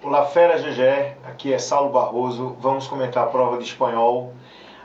Olá, fera GG, aqui é Saulo Barroso. Vamos comentar a prova de espanhol.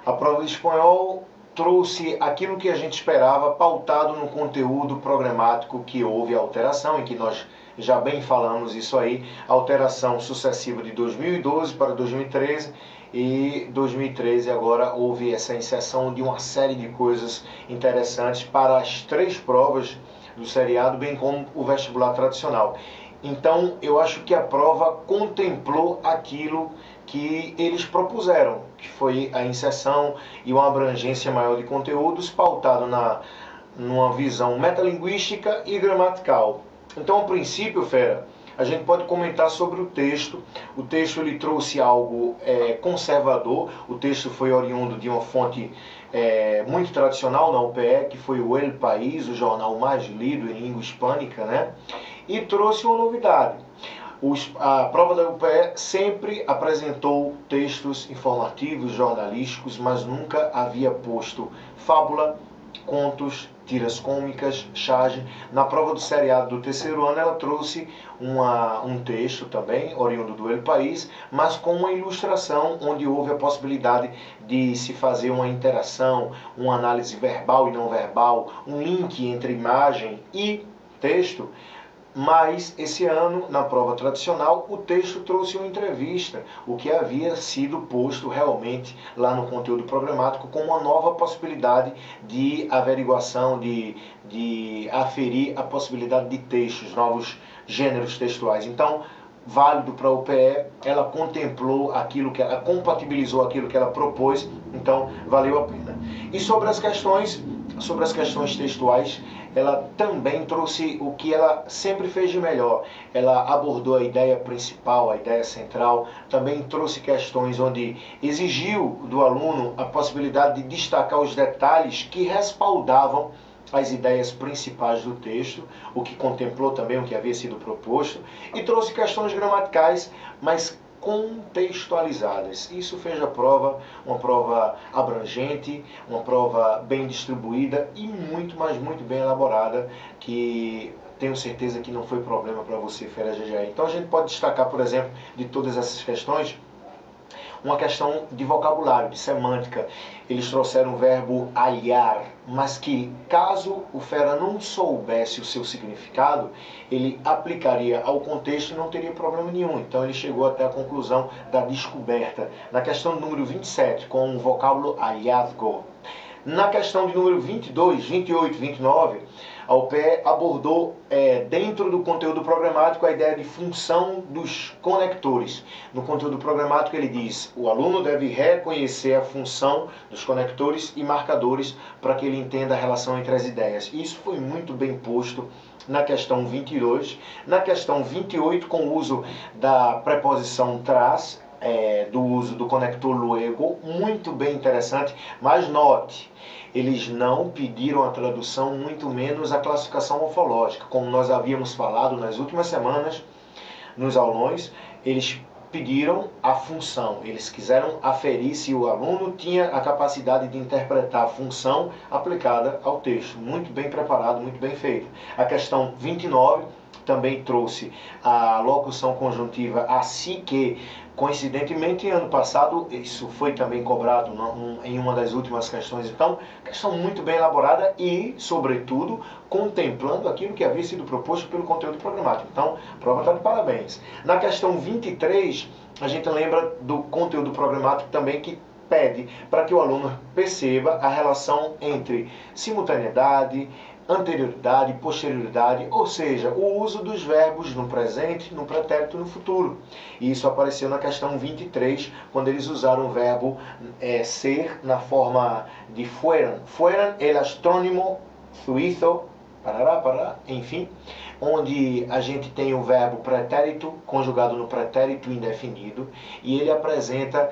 A prova de espanhol trouxe aquilo que a gente esperava, pautado no conteúdo programático que houve alteração, em que nós já bem falamos isso aí, alteração sucessiva de 2012 para 2013 e 2013 agora houve essa inserção de uma série de coisas interessantes para as três provas do seriado, bem como o vestibular tradicional. Então, eu acho que a prova contemplou aquilo que eles propuseram, que foi a inserção e uma abrangência maior de conteúdos pautado numa visão metalinguística e gramatical. Então, a princípio, fera, a gente pode comentar sobre o texto. O texto ele trouxe algo conservador. O texto foi oriundo de uma fonte muito tradicional na UPE, que foi o El País, o jornal mais lido em língua hispânica, né? E trouxe uma novidade. A prova da UPE sempre apresentou textos informativos, jornalísticos, mas nunca havia posto fábula, contos, tiras cômicas, charge. Na prova do seriado do terceiro ano ela trouxe um texto também, oriundo do El País, mas com uma ilustração onde houve a possibilidade de se fazer uma interação, uma análise verbal e não verbal, um link entre imagem e texto. Mas esse ano, na prova tradicional, o texto trouxe uma entrevista, o que havia sido posto realmente lá no conteúdo programático como uma nova possibilidade de averiguação, de aferir a possibilidade de textos, novos gêneros textuais. Então, válido para a UPE, ela contemplou aquilo que ela compatibilizou aquilo que ela propôs, então valeu a pena. E sobre as questões textuais, ela também trouxe o que ela sempre fez de melhor. Ela abordou a ideia principal, a ideia central, também trouxe questões onde exigiu do aluno a possibilidade de destacar os detalhes que respaldavam as ideias principais do texto, o que contemplou também o que havia sido proposto, e trouxe questões gramaticais, mas contextualizadas. Isso fez a prova uma prova abrangente, uma prova bem distribuída e muito, mas muito bem elaborada, que tenho certeza que não foi problema para você, fera GGE. Então a gente pode destacar, por exemplo, de todas essas questões, uma questão de vocabulário, de semântica. Eles trouxeram o verbo aliar, mas que, caso o fera não soubesse o seu significado, ele aplicaria ao contexto e não teria problema nenhum. Então ele chegou até a conclusão da descoberta. Na questão número 27, com o vocábulo hallazgo. Na questão de número 22, 28, 29, a UPE abordou dentro do conteúdo programático a ideia de função dos conectores. No conteúdo programático ele diz: o aluno deve reconhecer a função dos conectores e marcadores para que ele entenda a relação entre as ideias. Isso foi muito bem posto na questão 22. Na questão 28, com o uso da preposição tras, do uso do conector luego, muito bem interessante, mas note, eles não pediram a tradução, muito menos a classificação morfológica, como nós havíamos falado nas últimas semanas, nos aulões, eles pediram a função, eles quiseram aferir se o aluno tinha a capacidade de interpretar a função aplicada ao texto. Muito bem preparado, muito bem feito. A questão 29 também trouxe a locução conjuntiva assim que, coincidentemente, ano passado, isso foi também cobrado em uma das últimas questões. Então, questão muito bem elaborada e, sobretudo, contemplando aquilo que havia sido proposto pelo conteúdo programático. Então, a prova está de parabéns. Na questão 23, a gente lembra do conteúdo programático também, que pede para que o aluno perceba a relação entre simultaneidade, anterioridade, posterioridade, ou seja, o uso dos verbos no presente, no pretérito e no futuro. E isso apareceu na questão 23, quando eles usaram o verbo ser na forma de fueran. Fueran el astrónomo suizo, enfim, onde a gente tem o verbo pretérito conjugado no pretérito indefinido, e ele apresenta,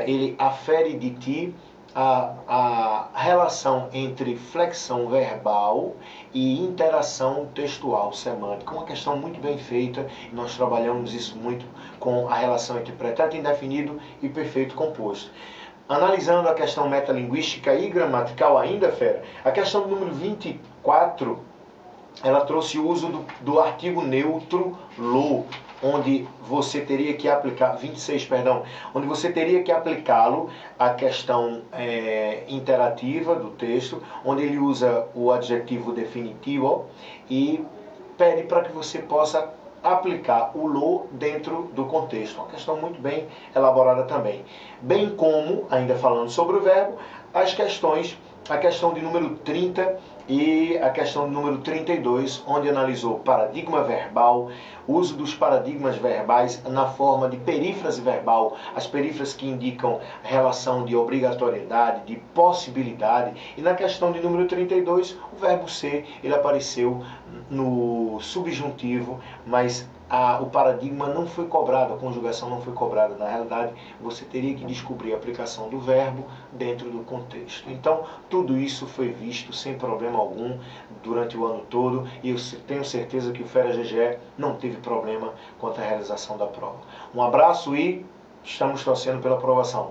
ele afere de ti a relação entre flexão verbal e interação textual semântica. Uma questão muito bem feita, e nós trabalhamos isso muito com a relação entre pretérito indefinido e perfeito composto. Analisando a questão metalinguística e gramatical ainda, fera, a questão número 24, ela trouxe o uso do artigo neutro lo. onde você teria que aplicar, 26, perdão, onde você teria que aplicá-lo à questão interativa do texto, onde ele usa o adjetivo definitivo e pede para que você possa aplicar o lo dentro do contexto. Uma questão muito bem elaborada também. Bem como, ainda falando sobre o verbo, a questão de número 30 e a questão de número 32, onde analisou paradigma verbal, uso dos paradigmas verbais na forma de perífrase verbal, as perífrases que indicam relação de obrigatoriedade, de possibilidade, e na questão de número 32, o verbo ser, ele apareceu no subjuntivo, mas o paradigma não foi cobrado, a conjugação não foi cobrada. Na realidade, você teria que descobrir a aplicação do verbo dentro do contexto. Então, tudo isso foi visto sem problema algum durante o ano todo e eu tenho certeza que o Fera GGE não teve problema quanto à realização da prova. Um abraço e estamos torcendo pela aprovação.